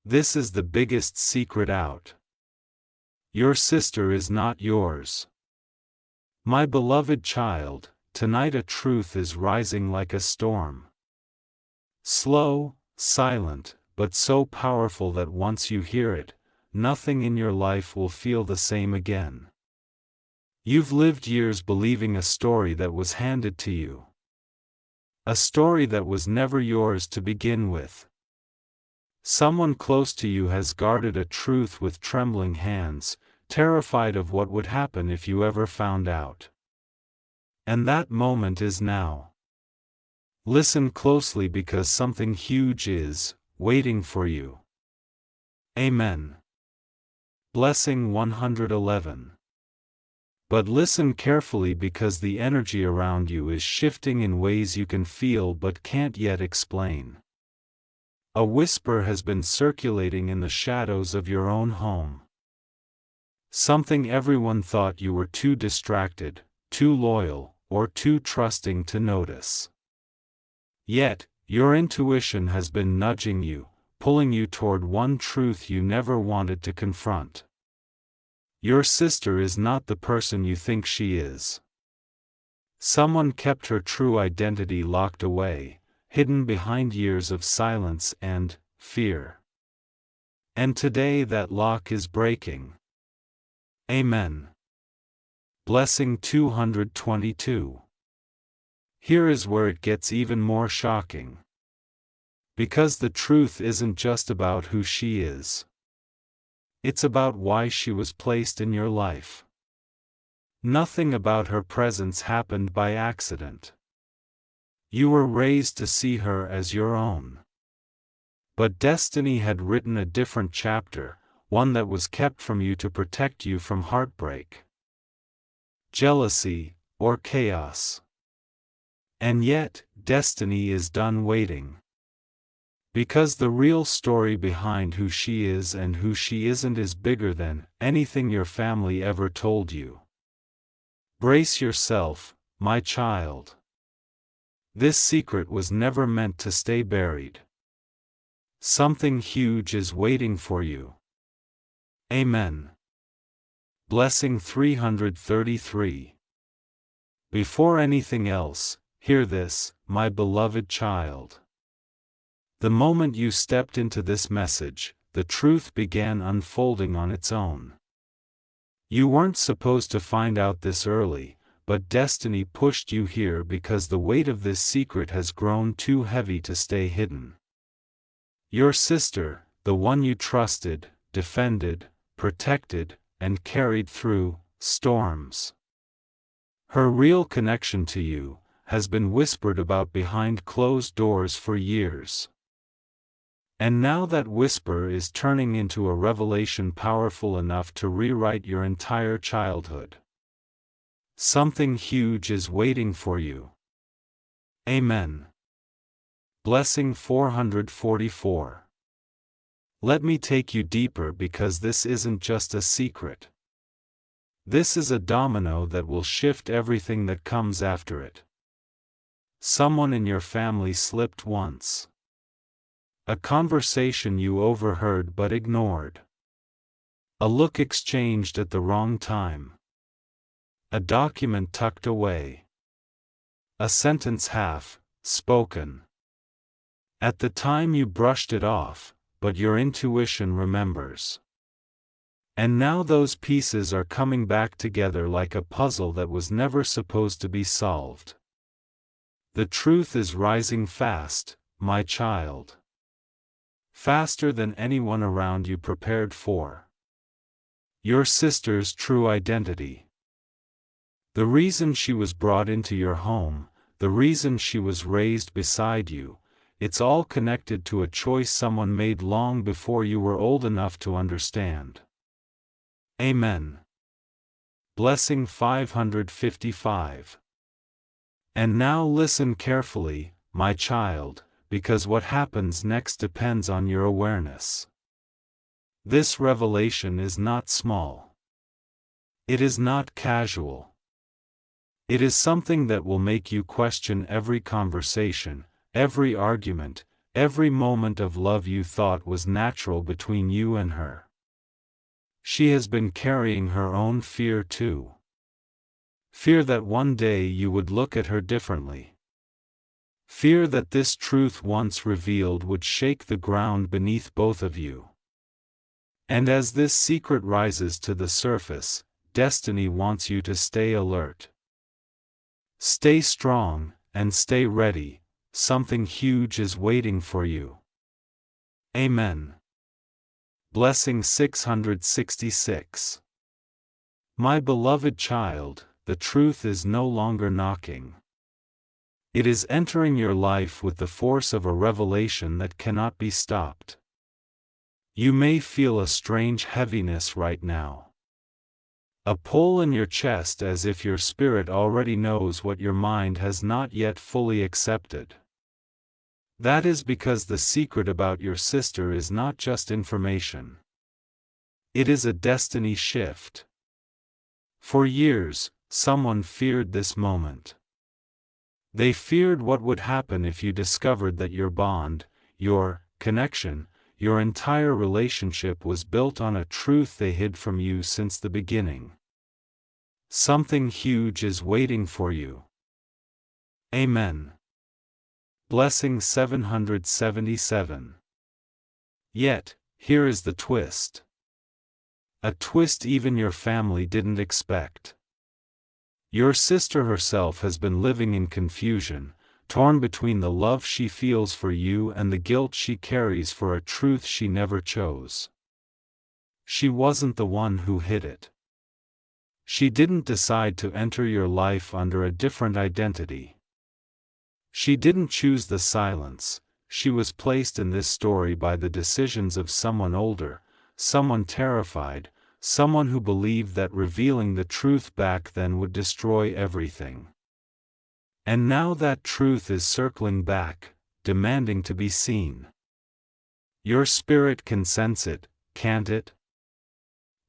This is the biggest secret out. Your sister is not yours. My beloved child, tonight a truth is rising like a storm. Slow, silent, but so powerful that once you hear it, nothing in your life will feel the same again. You've lived years believing a story that was handed to you. A story that was never yours to begin with. Someone close to you has guarded a truth with trembling hands, terrified of what would happen if you ever found out. And that moment is now. Listen closely because something huge is waiting for you. Amen. Blessing 111. But listen carefully because the energy around you is shifting in ways you can feel but can't yet explain. A whisper has been circulating in the shadows of your own home. Something everyone thought you were too distracted, too loyal, or too trusting to notice. Yet, your intuition has been nudging you, pulling you toward one truth you never wanted to confront. Your sister is not the person you think she is. Someone kept her true identity locked away, hidden behind years of silence and fear. And today that lock is breaking. Amen. Blessing 222. Here is where it gets even more shocking. Because the truth isn't just about who she is. It's about why she was placed in your life. Nothing about her presence happened by accident. You were raised to see her as your own. But destiny had written a different chapter, one that was kept from you to protect you from heartbreak, jealousy, or chaos. And yet, destiny is done waiting. Because the real story behind who she is and who she isn't is bigger than anything your family ever told you. Brace yourself, my child. This secret was never meant to stay buried. Something huge is waiting for you. Amen. Blessing 333. Before anything else, hear this, my beloved child. The moment you stepped into this message, the truth began unfolding on its own. You weren't supposed to find out this early, but destiny pushed you here because the weight of this secret has grown too heavy to stay hidden. Your sister, the one you trusted, defended, protected, and carried through storms. Her real connection to you has been whispered about behind closed doors for years. And now that whisper is turning into a revelation powerful enough to rewrite your entire childhood. Something huge is waiting for you. Amen. Blessing 444. Let me take you deeper because this isn't just a secret. This is a domino that will shift everything that comes after it. Someone in your family slipped once. A conversation you overheard but ignored. A look exchanged at the wrong time. A document tucked away. A sentence half spoken. At the time you brushed it off, but your intuition remembers. And now those pieces are coming back together like a puzzle that was never supposed to be solved. The truth is rising fast, my child. Faster than anyone around you prepared for. Your sister's true identity. The reason she was brought into your home, the reason she was raised beside you, it's all connected to a choice someone made long before you were old enough to understand. Amen. Blessing 555. And now listen carefully, my child, because what happens next depends on your awareness. This revelation is not small. It is not casual. It is something that will make you question every conversation, every argument, every moment of love you thought was natural between you and her. She has been carrying her own fear too. Fear that one day you would look at her differently. Fear that this truth once revealed would shake the ground beneath both of you. And as this secret rises to the surface, destiny wants you to stay alert. Stay strong, and stay ready, something huge is waiting for you. Amen. Blessing 666. My beloved child, the truth is no longer knocking. It is entering your life with the force of a revelation that cannot be stopped. You may feel a strange heaviness right now. A pull in your chest as if your spirit already knows what your mind has not yet fully accepted. That is because the secret about your sister is not just information. It is a destiny shift. For years, someone feared this moment. They feared what would happen if you discovered that your bond, your connection, your entire relationship was built on a truth they hid from you since the beginning. Something huge is waiting for you. Amen. Blessing 777. Yet, here is the twist. A twist even your family didn't expect. Your sister herself has been living in confusion, torn between the love she feels for you and the guilt she carries for a truth she never chose. She wasn't the one who hid it. She didn't decide to enter your life under a different identity. She didn't choose the silence. She was placed in this story by the decisions of someone older, someone terrified, someone who believed that revealing the truth back then would destroy everything. And now that truth is circling back, demanding to be seen. Your spirit can sense it, can't it?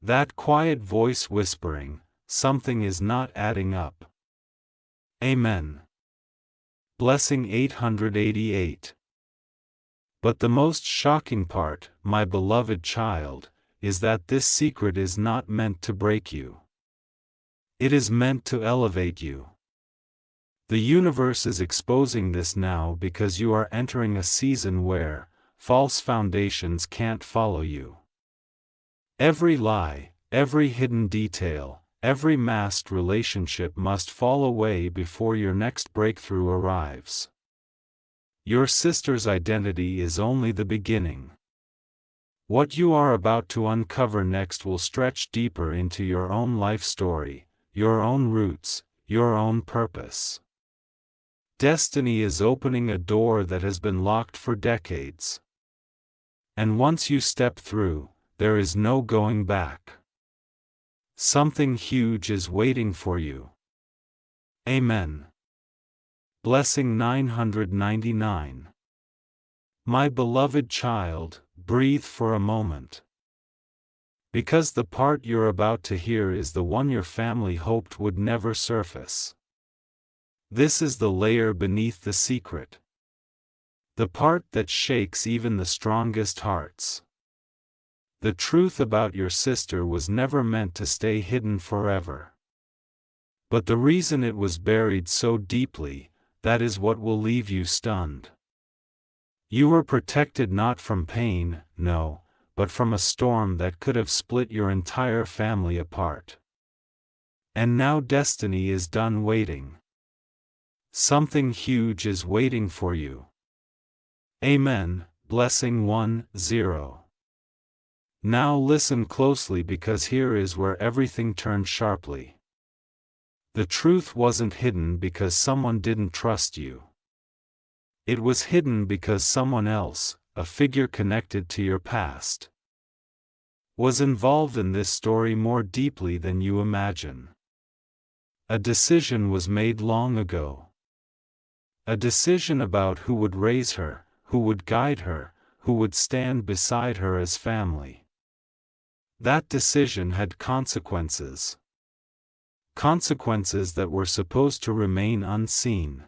That quiet voice whispering, something is not adding up. Amen. Blessing 888. But the most shocking part, my beloved child, is that this secret is not meant to break you. It is meant to elevate you. The universe is exposing this now because you are entering a season where false foundations can't follow you. Every lie, every hidden detail, every masked relationship must fall away before your next breakthrough arrives. Your sister's identity is only the beginning. What you are about to uncover next will stretch deeper into your own life story, your own roots, your own purpose. Destiny is opening a door that has been locked for decades. And once you step through, there is no going back. Something huge is waiting for you. Amen. Blessing 999. My beloved child, breathe for a moment. Because the part you're about to hear is the one your family hoped would never surface. This is the layer beneath the secret. The part that shakes even the strongest hearts. The truth about your sister was never meant to stay hidden forever. But the reason it was buried so deeply, that is what will leave you stunned. You were protected not from pain, no, but from a storm that could have split your entire family apart. And now destiny is done waiting. Something huge is waiting for you. Amen. Blessing 10. Now listen closely because here is where everything turned sharply. The truth wasn't hidden because someone didn't trust you. It was hidden because someone else, a figure connected to your past, was involved in this story more deeply than you imagine. A decision was made long ago. A decision about who would raise her, who would guide her, who would stand beside her as family. That decision had consequences. Consequences that were supposed to remain unseen.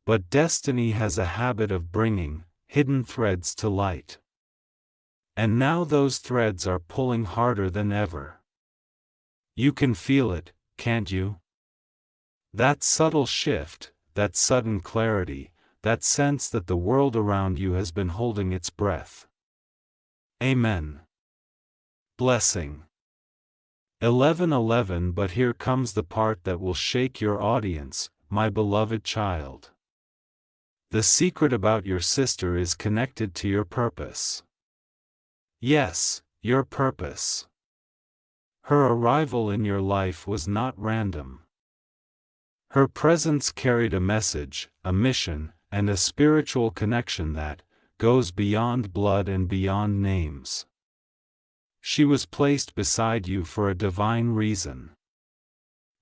But destiny has a habit of bringing, hidden threads to light. And now those threads are pulling harder than ever. You can feel it, can't you? That subtle shift, that sudden clarity, that sense that the world around you has been holding its breath. Amen. Blessing. 11:11. But here comes the part that will shake your audience, my beloved child. The secret about your sister is connected to your purpose. Yes, your purpose. Her arrival in your life was not random. Her presence carried a message, a mission, and a spiritual connection that goes beyond blood and beyond names. She was placed beside you for a divine reason.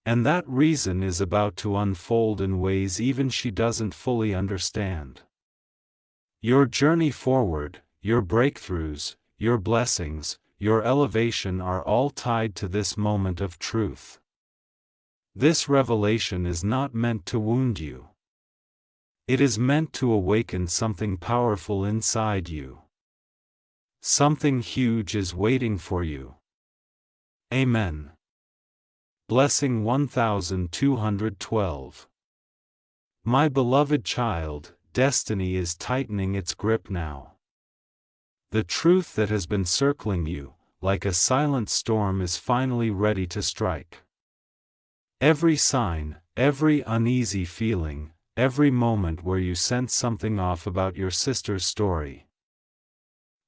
And that reason is about to unfold in ways even she doesn't fully understand. Your journey forward, your breakthroughs, your blessings, your elevation are all tied to this moment of truth. This revelation is not meant to wound you. It is meant to awaken something powerful inside you. Something huge is waiting for you. Amen. Blessing 1212. My beloved child, destiny is tightening its grip now. The truth that has been circling you, like a silent storm, is finally ready to strike. Every sign, every uneasy feeling, every moment where you sense something off about your sister's story.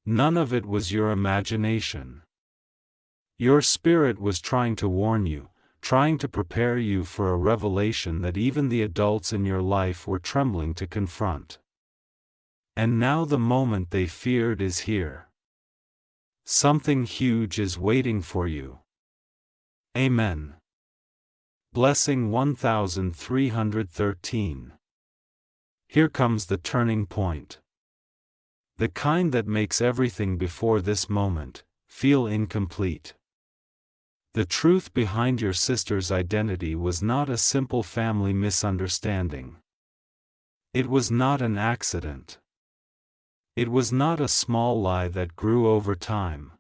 None of it was your imagination. Your spirit was trying to warn you, trying to prepare you for a revelation that even the adults in your life were trembling to confront. And now the moment they feared is here. Something huge is waiting for you. Amen. Blessing 1313. Here comes the turning point. The kind that makes everything before this moment feel incomplete. The truth behind your sister's identity was not a simple family misunderstanding. It was not an accident. It was not a small lie that grew over time.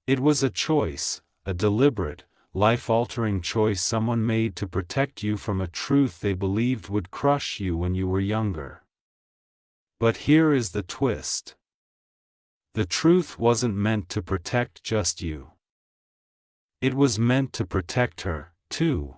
It was a choice, a deliberate, life-altering choice someone made to protect you from a truth they believed would crush you when you were younger. But here is the twist. The truth wasn't meant to protect just you. It was meant to protect her, too.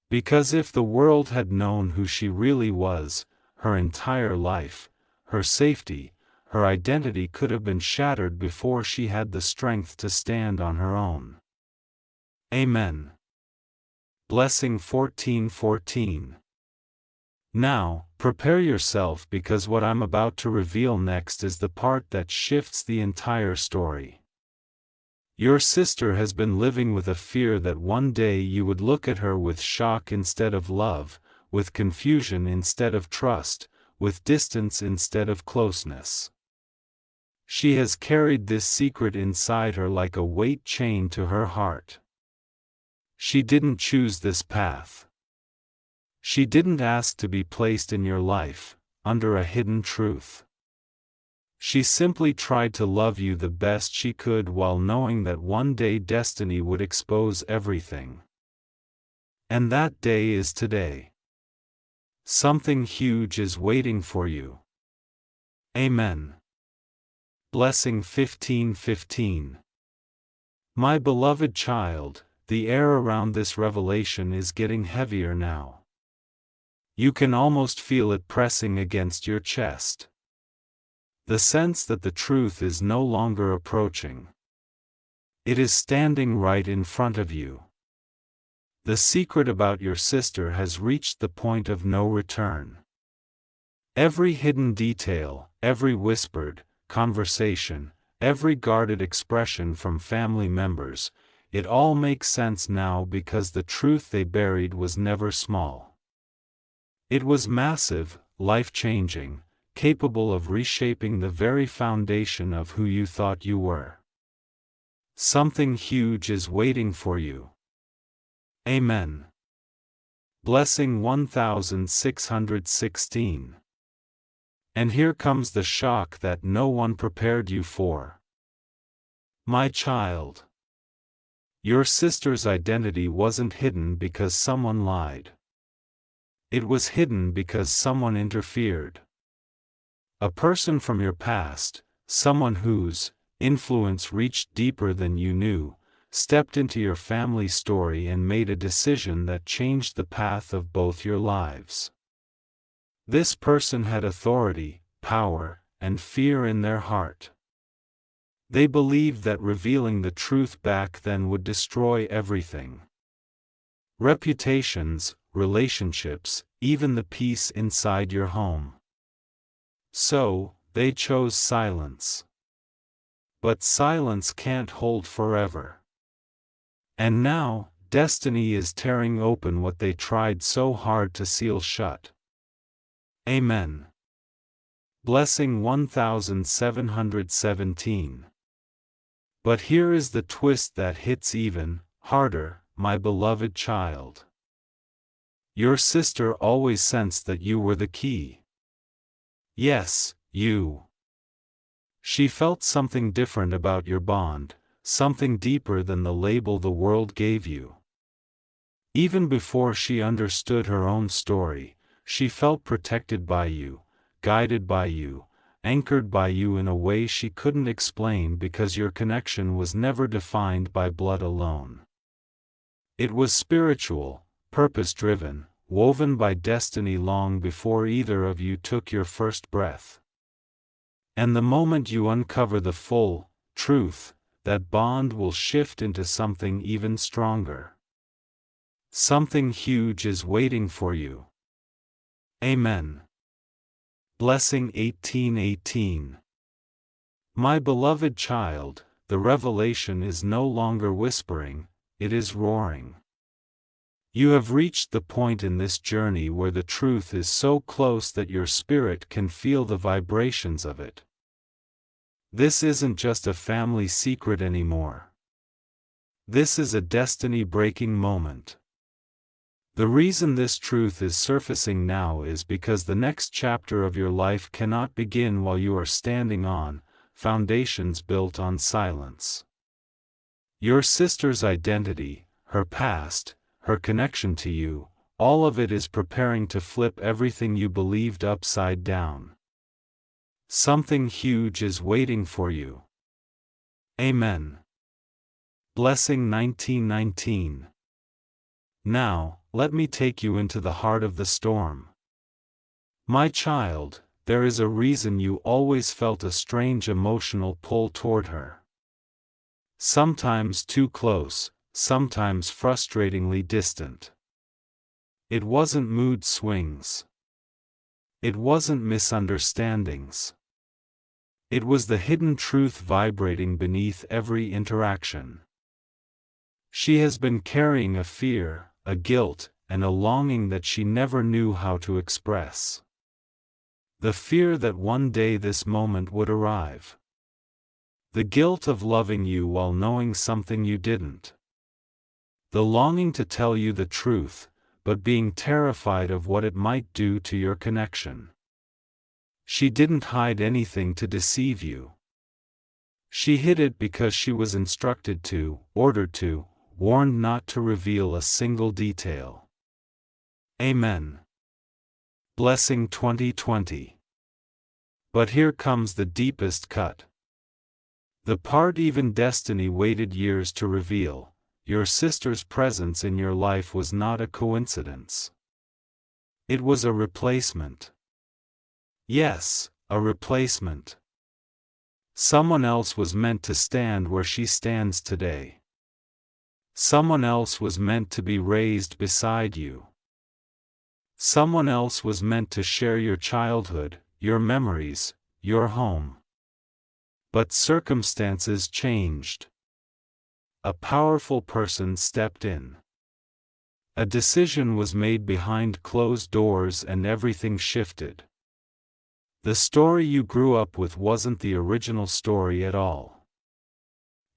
Because if the world had known who she really was, her entire life, her safety, her identity could have been shattered before she had the strength to stand on her own. Amen. Blessing 1414. Now, prepare yourself, because what I'm about to reveal next is the part that shifts the entire story. Your sister has been living with a fear that one day you would look at her with shock instead of love, with confusion instead of trust, with distance instead of closeness. She has carried this secret inside her like a weight chained to her heart. She didn't choose this path. She didn't ask to be placed in your life, under a hidden truth. She simply tried to love you the best she could while knowing that one day destiny would expose everything. And that day is today. Something huge is waiting for you. Amen. Blessing 1515. My beloved child, the air around this revelation is getting heavier now. You can almost feel it pressing against your chest. The sense that the truth is no longer approaching. It is standing right in front of you. The secret about your sister has reached the point of no return. Every hidden detail, every whispered conversation, every guarded expression from family members, it all makes sense now, because the truth they buried was never small. It was massive, life-changing, capable of reshaping the very foundation of who you thought you were. Something huge is waiting for you. Amen. Blessing 1616. And here comes the shock that no one prepared you for. My child. Your sister's identity wasn't hidden because someone lied. It was hidden because someone interfered. A person from your past, someone whose influence reached deeper than you knew, stepped into your family story and made a decision that changed the path of both your lives. This person had authority, power, and fear in their heart. They believed that revealing the truth back then would destroy everything. Reputations, relationships, even the peace inside your home. So, they chose silence. But silence can't hold forever. And now, destiny is tearing open what they tried so hard to seal shut. Amen. Blessing 1717. But here is the twist that hits even harder, my beloved child. Your sister always sensed that you were the key. Yes, you. She felt something different about your bond, something deeper than the label the world gave you. Even before she understood her own story, she felt protected by you, guided by you, anchored by you in a way she couldn't explain because your connection was never defined by blood alone. It was spiritual, purpose-driven, woven by destiny long before either of you took your first breath. And the moment you uncover the full truth, that bond will shift into something even stronger. Something huge is waiting for you. Amen. Blessing 1818. My beloved child, the revelation is no longer whispering, it is roaring. You have reached the point in this journey where the truth is so close that your spirit can feel the vibrations of it. This isn't just a family secret anymore. This is a destiny-breaking moment. The reason this truth is surfacing now is because the next chapter of your life cannot begin while you are standing on foundations built on silence. Your sister's identity, her past, her connection to you, all of it is preparing to flip everything you believed upside down. Something huge is waiting for you. Amen. Blessing 1919. Now, let me take you into the heart of the storm. My child, there is a reason you always felt a strange emotional pull toward her. Sometimes too close, sometimes frustratingly distant. It wasn't mood swings. It wasn't misunderstandings. It was the hidden truth vibrating beneath every interaction. She has been carrying a fear, a guilt, and a longing that she never knew how to express. The fear that one day this moment would arrive. The guilt of loving you while knowing something you didn't. The longing to tell you the truth, but being terrified of what it might do to your connection. She didn't hide anything to deceive you. She hid it because she was instructed to, ordered to, warned not to reveal a single detail. Amen. Blessing 2020. But here comes the deepest cut. The part even destiny waited years to reveal. Your sister's presence in your life was not a coincidence. It was a replacement. Yes, a replacement. Someone else was meant to stand where she stands today. Someone else was meant to be raised beside you. Someone else was meant to share your childhood, your memories, your home. But circumstances changed. A powerful person stepped in. A decision was made behind closed doors and everything shifted. The story you grew up with wasn't the original story at all.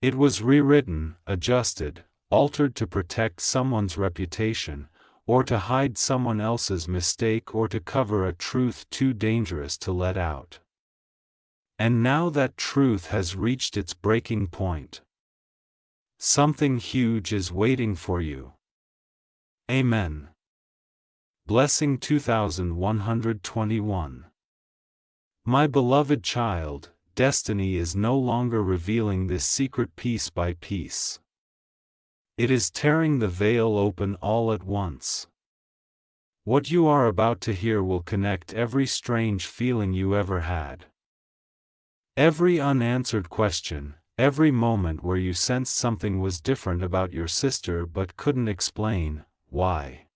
It was rewritten, adjusted, altered to protect someone's reputation, or to hide someone else's mistake, or to cover a truth too dangerous to let out. And now that truth has reached its breaking point. Something huge is waiting for you. Amen. Blessing 2121. My beloved child, destiny is no longer revealing this secret piece by piece. It is tearing the veil open all at once. What you are about to hear will connect every strange feeling you ever had. Every unanswered question, every moment where you sensed something was different about your sister but couldn't explain why.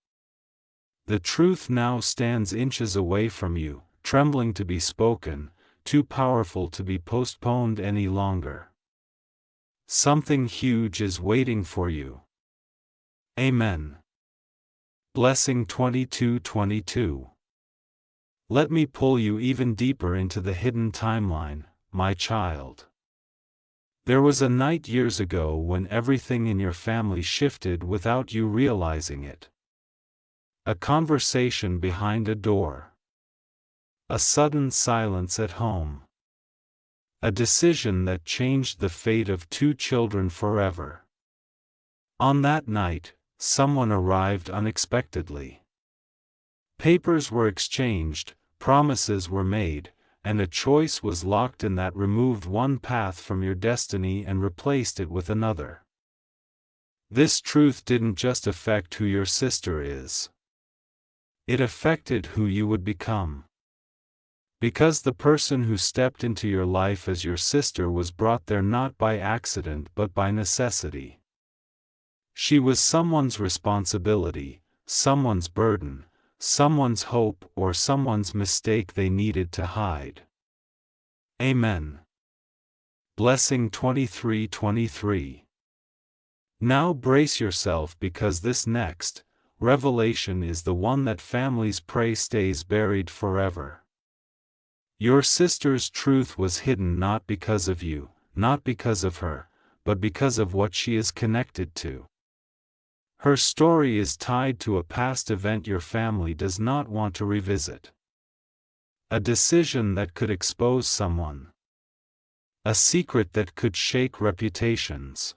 The truth now stands inches away from you, trembling to be spoken, too powerful to be postponed any longer. Something huge is waiting for you. Amen. Blessing 2222. Let me pull you even deeper into the hidden timeline, my child. There was a night years ago when everything in your family shifted without you realizing it. A conversation behind a door. A sudden silence at home. A decision that changed the fate of 2 children forever. On that night, someone arrived unexpectedly. Papers were exchanged, promises were made, and a choice was locked in that removed one path from your destiny and replaced it with another. This truth didn't just affect who your sister is. It affected who you would become. Because the person who stepped into your life as your sister was brought there not by accident but by necessity. She was someone's responsibility, someone's burden, someone's hope, or someone's mistake they needed to hide. Amen. Blessing 2323. Now brace yourself, because this next revelation is the one that families pray stays buried forever. Your sister's truth was hidden not because of you, not because of her, but because of what she is connected to. Her story is tied to a past event your family does not want to revisit. A decision that could expose someone. A secret that could shake reputations.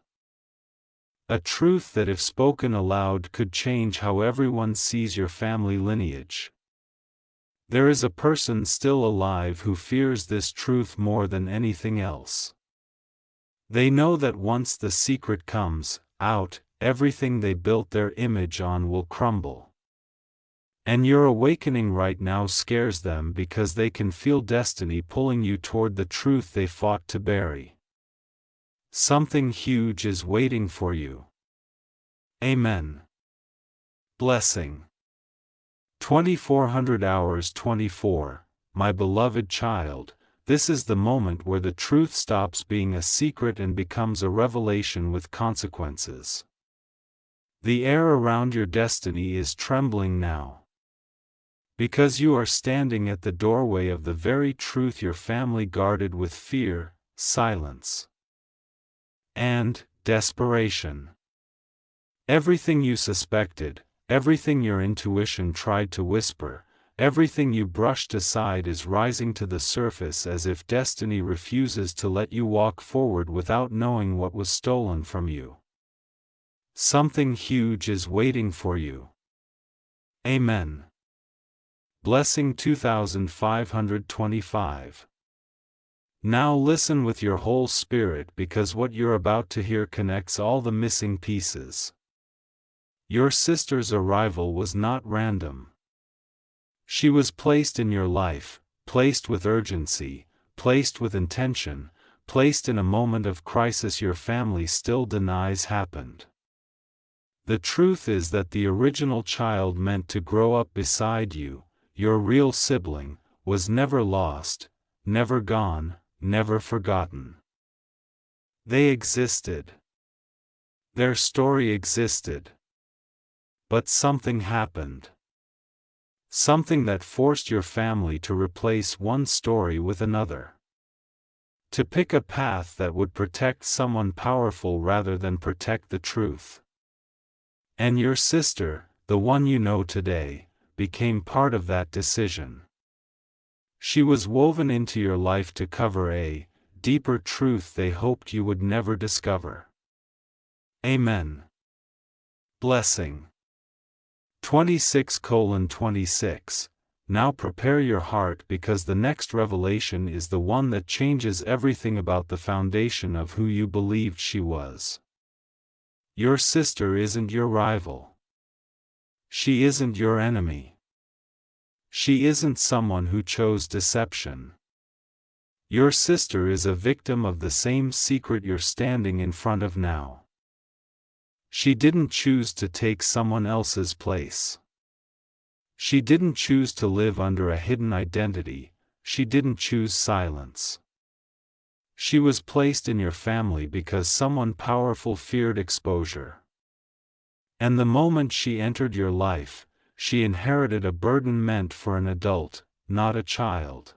A truth that, if spoken aloud, could change how everyone sees your family lineage. There is a person still alive who fears this truth more than anything else. They know that once the secret comes out, everything they built their image on will crumble. And your awakening right now scares them, because they can feel destiny pulling you toward the truth they fought to bury. Something huge is waiting for you. Amen. Blessing 2400 hours 24. My beloved child, this is the moment where the truth stops being a secret and becomes a revelation with consequences. The air around your destiny is trembling now. Because you are standing at the doorway of the very truth your family guarded with fear, silence, and desperation. Everything you suspected, everything your intuition tried to whisper, everything you brushed aside is rising to the surface, as if destiny refuses to let you walk forward without knowing what was stolen from you. Something huge is waiting for you. Amen. Blessing 2525. Now listen with your whole spirit, because what you're about to hear connects all the missing pieces. Your sister's arrival was not random. She was placed in your life, placed with urgency, placed with intention, placed in a moment of crisis your family still denies happened. The truth is that the original child meant to grow up beside you, your real sibling, was never lost, never gone, never forgotten. They existed. Their story existed. But something happened. Something that forced your family to replace one story with another. To pick a path that would protect someone powerful rather than protect the truth. And your sister, the one you know today, became part of that decision. She was woven into your life to cover a deeper truth they hoped you would never discover. Amen. Blessing. 26:26. Now prepare your heart, because the next revelation is the one that changes everything about the foundation of who you believed she was. Your sister isn't your rival. She isn't your enemy. She isn't someone who chose deception. Your sister is a victim of the same secret you're standing in front of now. She didn't choose to take someone else's place. She didn't choose to live under a hidden identity. She didn't choose silence. She was placed in your family because someone powerful feared exposure. And the moment she entered your life, she inherited a burden meant for an adult, not a child.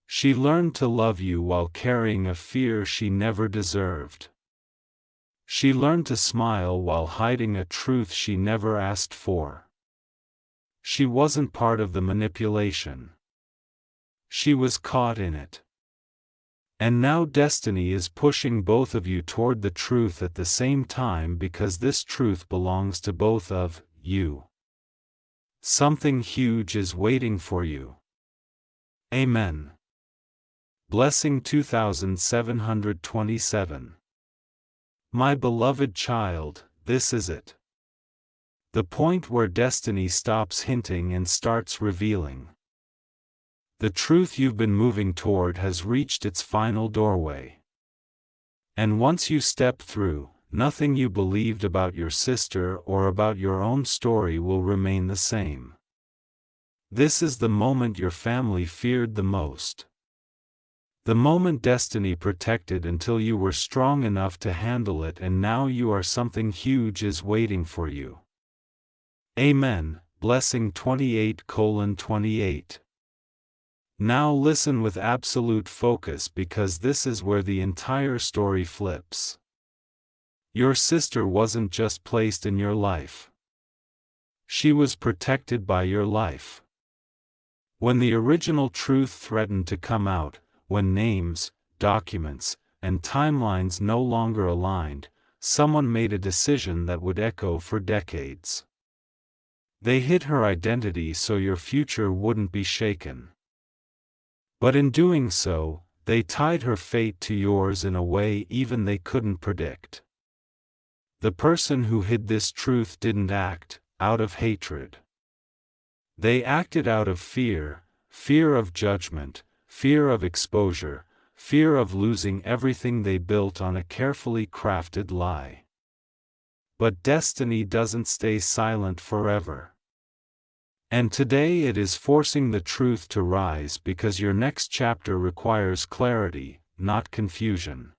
She learned to love you while carrying a fear she never deserved. She learned to smile while hiding a truth she never asked for. She wasn't part of the manipulation. She was caught in it. And now destiny is pushing both of you toward the truth at the same time, because this truth belongs to both of you. Something huge is waiting for you. Amen. Blessing 2727. My beloved child, this is it. The point where destiny stops hinting and starts revealing. The truth you've been moving toward has reached its final doorway. And once you step through, nothing you believed about your sister or about your own story will remain the same. This is the moment your family feared the most. The moment destiny protected until you were strong enough to handle it, and now you are something huge is waiting for you. Amen. Blessing 28:28. Now listen with absolute focus, because this is where the entire story flips. Your sister wasn't just placed in your life. She was protected by your life. When the original truth threatened to come out, when names, documents, and timelines no longer aligned, someone made a decision that would echo for decades. They hid her identity so your future wouldn't be shaken. But in doing so, they tied her fate to yours in a way even they couldn't predict. The person who hid this truth didn't act out of hatred. They acted out of fear, fear of judgment, fear of exposure, fear of losing everything they built on a carefully crafted lie. But destiny doesn't stay silent forever. And today it is forcing the truth to rise, because your next chapter requires clarity, not confusion.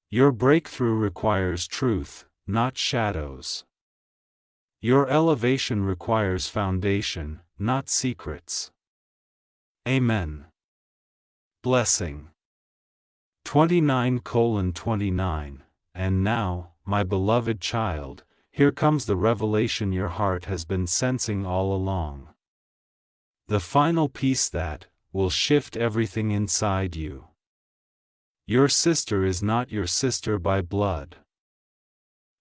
Your breakthrough requires truth, not shadows. Your elevation requires foundation, not secrets. Amen. Blessing 29:29. And now, my beloved child, here comes the revelation your heart has been sensing all along. The final piece that will shift everything inside you. Your sister is not your sister by blood.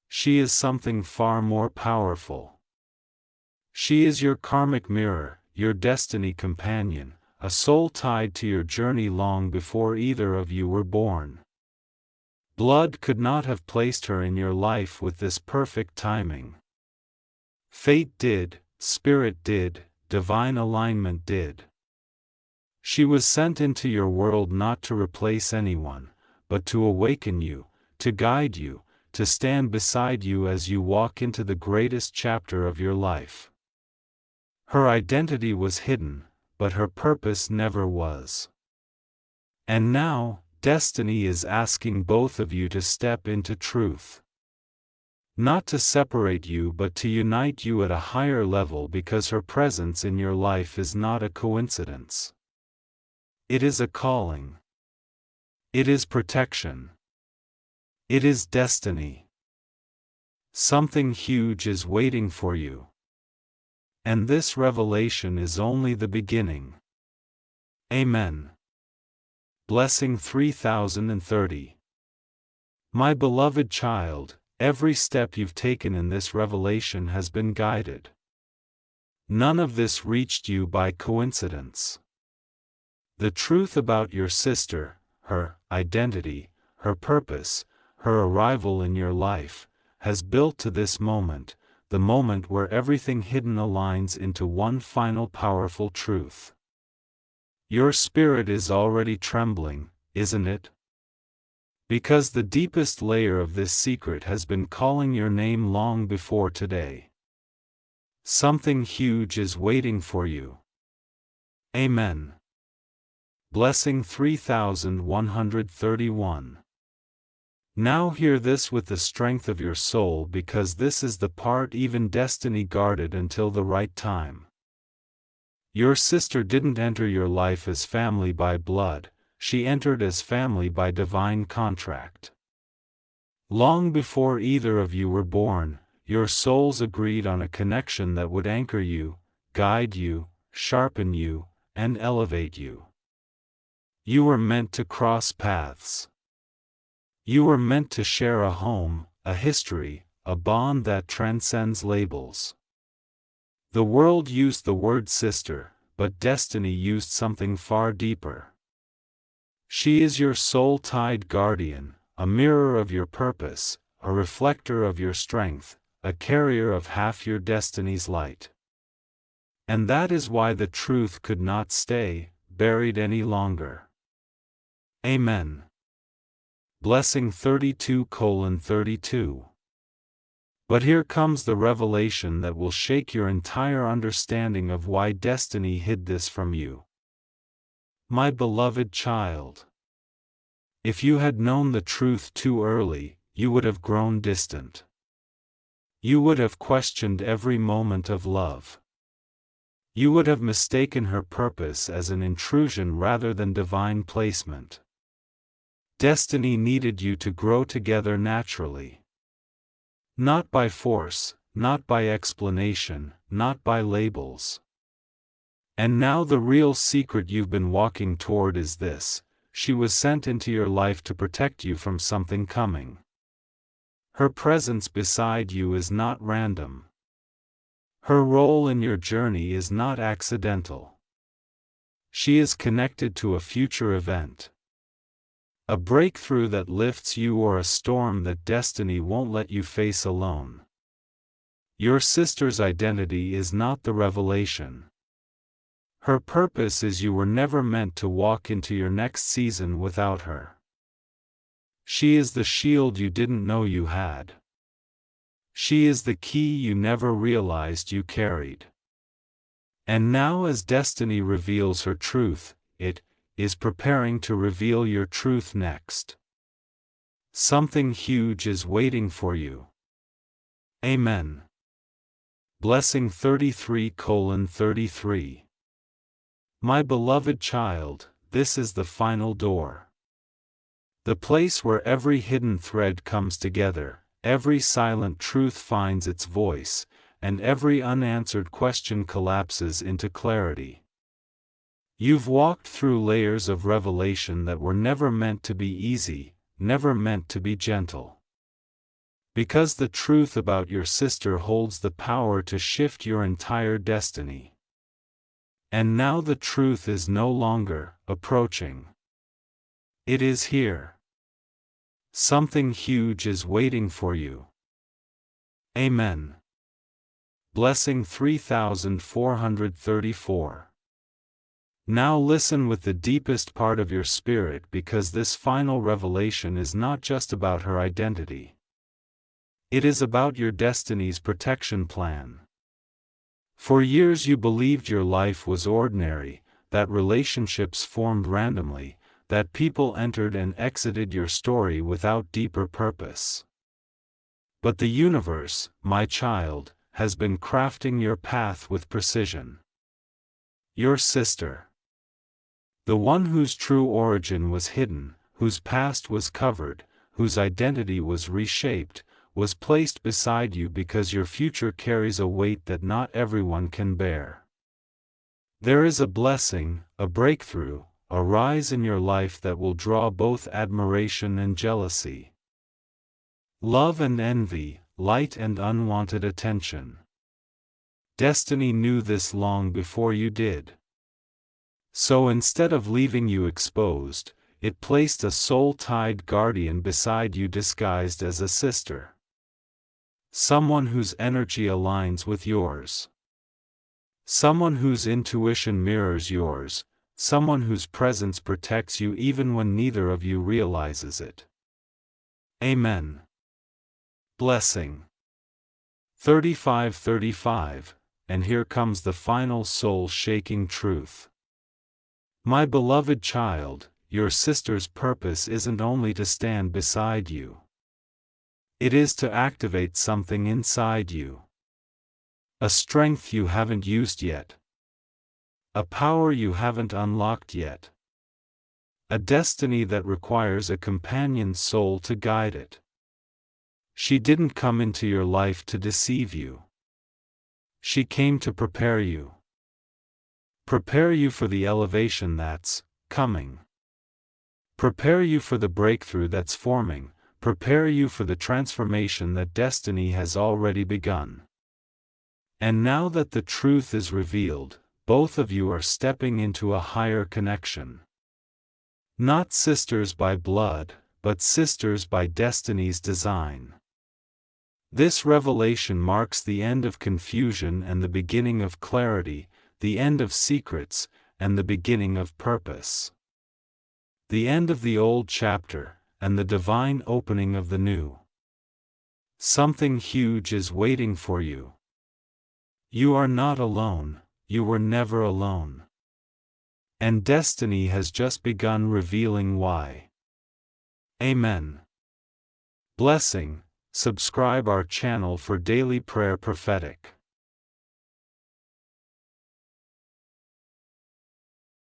She is something far more powerful. She is your karmic mirror, your destiny companion, a soul tied to your journey long before either of you were born. Blood could not have placed her in your life with this perfect timing. Fate did, spirit did, divine alignment did. She was sent into your world not to replace anyone, but to awaken you, to guide you, to stand beside you as you walk into the greatest chapter of your life. Her identity was hidden, but her purpose never was. And now, destiny is asking both of you to step into truth. Not to separate you, but to unite you at a higher level, because her presence in your life is not a coincidence. It is a calling. It is protection. It is destiny. Something huge is waiting for you. And this revelation is only the beginning. Amen. Blessing 3030. My beloved child, every step you've taken in this revelation has been guided. None of this reached you by coincidence. The truth about your sister, her identity, her purpose, her arrival in your life, has built to this moment, the moment where everything hidden aligns into one final powerful truth. Your spirit is already trembling, isn't it? Because the deepest layer of this secret has been calling your name long before today. Something huge is waiting for you. Amen. Blessing 3131. Now hear this with the strength of your soul, because this is the part even destiny guarded until the right time. Your sister didn't enter your life as family by blood, she entered as family by divine contract. Long before either of you were born, your souls agreed on a connection that would anchor you, guide you, sharpen you, and elevate you. You were meant to cross paths. You were meant to share a home, a history, a bond that transcends labels. The world used the word sister, but destiny used something far deeper. She is your soul-tied guardian, a mirror of your purpose, a reflector of your strength, a carrier of half your destiny's light. And that is why the truth could not stay buried any longer. Amen. Blessing 32:32. But here comes the revelation that will shake your entire understanding of why destiny hid this from you. My beloved child, if you had known the truth too early, you would have grown distant. You would have questioned every moment of love. You would have mistaken her purpose as an intrusion rather than divine placement. Destiny needed you to grow together naturally. Not by force, not by explanation, not by labels. And now the real secret you've been walking toward is this: she was sent into your life to protect you from something coming. Her presence beside you is not random. Her role in your journey is not accidental. She is connected to a future event. A breakthrough that lifts you, or a storm that destiny won't let you face alone. Your sister's identity is not the revelation. Her purpose is you were never meant to walk into your next season without her. She is the shield you didn't know you had. She is the key you never realized you carried. And now, as destiny reveals her truth, it is preparing to reveal your truth next. Something huge is waiting for you. Amen. Blessing 33:33. My beloved child, this is the final door. The place where every hidden thread comes together, every silent truth finds its voice, and every unanswered question collapses into clarity. You've walked through layers of revelation that were never meant to be easy, never meant to be gentle. Because the truth about your sister holds the power to shift your entire destiny. And now the truth is no longer approaching. It is here. Something huge is waiting for you. Amen. Blessing 3434. Now listen with the deepest part of your spirit, because this final revelation is not just about her identity. It is about your destiny's protection plan. For years you believed your life was ordinary, that relationships formed randomly, that people entered and exited your story without deeper purpose. But the universe, my child, has been crafting your path with precision. Your sister, the one whose true origin was hidden, whose past was covered, whose identity was reshaped, was placed beside you because your future carries a weight that not everyone can bear. There is a blessing, a breakthrough, a rise in your life that will draw both admiration and jealousy, love and envy, light and unwanted attention. Destiny knew this long before you did. So instead of leaving you exposed, it placed a soul-tied guardian beside you disguised as a sister. Someone whose energy aligns with yours. Someone whose intuition mirrors yours, someone whose presence protects you even when neither of you realizes it. Amen. Blessing. 35:35, and here comes the final soul-shaking truth. My beloved child, your sister's purpose isn't only to stand beside you. It is to activate something inside you. A strength you haven't used yet. A power you haven't unlocked yet. A destiny that requires a companion soul to guide it. She didn't come into your life to deceive you. She came to prepare you. Prepare you for the elevation that's coming. Prepare you for the breakthrough that's forming. Prepare you for the transformation that destiny has already begun. And now that the truth is revealed, both of you are stepping into a higher connection. Not sisters by blood, but sisters by destiny's design. This revelation marks the end of confusion and the beginning of clarity, the end of secrets, and the beginning of purpose. The end of the old chapter, and the divine opening of the new. Something huge is waiting for you. You are not alone, you were never alone. And destiny has just begun revealing why. Amen. Blessing. Subscribe our channel for daily prayer prophetic.